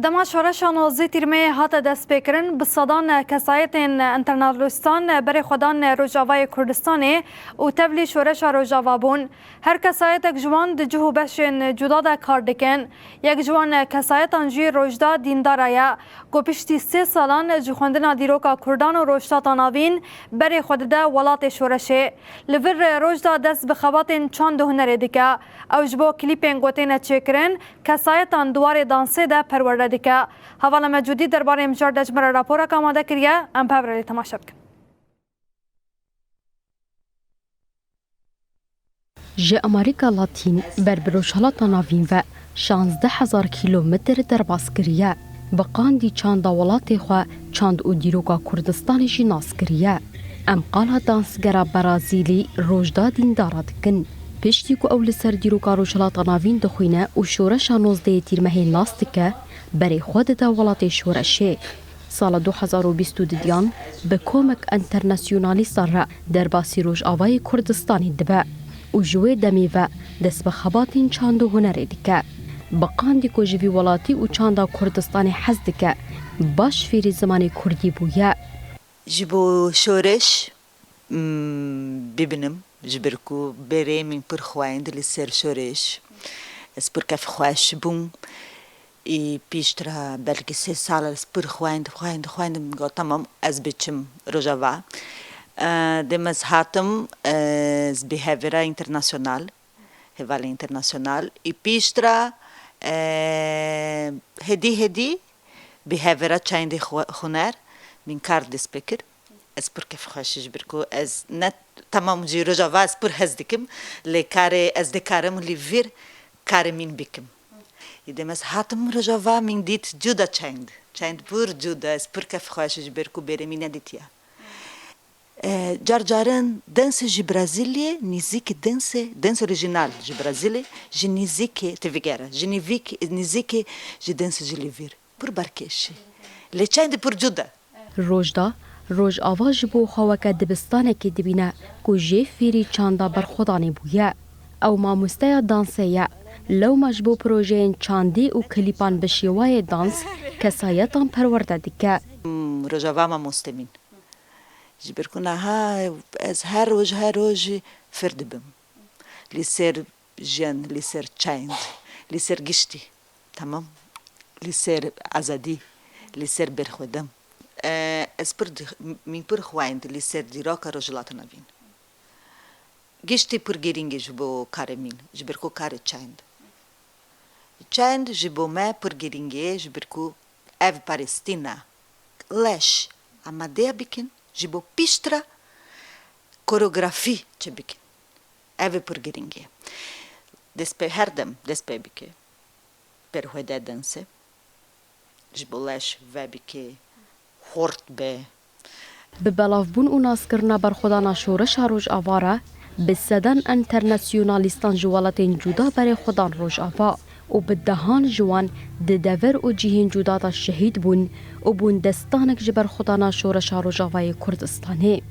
دما شورش نوزی تیرمه هات دست بکرن بصدان کسایت انترنالوستان بر خودان روجاوای کردستان و تبلی شورش روجاوا بون هر کسایت یک جوان د جهو بشن جدا دا کار دکن یک جوان کسایت انجی روجدا دیندارایا گو پشتی 3 سالان جخوندنا دیروکا کردان و روجدا تاناوین بر خود دا ولات شورشه لور روجدا دست بخواتن چاند هنر دکا او جبو کلیپین گوتین چکرن کسایت دوار دانسه دا پرورده دکا حوالا موجودی درباره امجار دجمر راپورا که آماده کریه ام پاورالی تماشا بکن. جه امریکا لاتین بربروشالات ناوین و 16,000 کیلومتر در باز کریه بقاندی چاند ولات خو چاند او دیروگا کردستان جی ناس کریه ام قالا دانسگرا برازیلی روجدا دیندارا دکن پشتی کو اول سر دیروگا روشالات ناوین دخوینه و شورش 19 تیرمه لاستکه برای خود دا ولات شورشه سال 2022 دیان به کومک انترناسیونالیست را در باسی روش آوای کردستانی دبه و جوی دمی و دست به خباتین چاند و هنر دیگه بقاندی که جوی ولاتی و چاندا کردستانی حزد که باش فیری زمان کردی بویه جبو شورش ببینم جبرکو بره من پر خواهند لسر شورش از پر کف خواهش بوم ای پیشتر بلکه 3 سال از پر خواهند میگه تمام از بچم روجاوا دمز هاتم از بیهیویرا اینترناسیونال هوال اینترناسیونال ای پیشتر هدی بیهیویرا چایند خونر من کار دست بکر از پر کف خواهش جبرکو از نت تمام جی روجاوا از پر هزدکم لیکاره از دکارم لیویر کار من بکم Idemez hatem Rojava min dit juda chaind pur juda es pur kaf khwash berku beremina ditia jarjaran danse de Brasília nizik danse original de Brasília de nizik tevigera de nizik de danse de livir pur barkesh le chaind pur juda روجدا روج آواز بو خواک دبستانه که دبینه کو جه فیری چاندا برخودانی بویه او ماموسته دانسه لو مجبو پروژین چاندی و کلیپان بشیوای دانس کسایتان پرورده دیگه روجاوا ما مستمین جبرکونا ها از هر روز فرد بم لیسر جن لیسر چایند لیسر گشتی تمام لیسر آزادی لیسر برخودم از من پر خواهند لیسر دیراکا روجلات نوین گشتی پر گیرینگ جبو کار مین جبرکو کار چایند چند جبو ما پر گیرینگه جبرکو ev Palestina leş amadea bikin جبو پیشتر koreografi چه bikin ev پر گیرینگه دست هر دم دست بکه پر هده دنسه جبو leş و بکه خورد به به بلافبون و ناسکرنا برخودانا شورش روج آواره به سدن انترناسیونالیستان جوالتین جدا برای خودان روج آوا و به دهان جوان ددور و جیهن جدا شهید بون و بون دستانک جبر خودانا شورش روجاوای کردستانه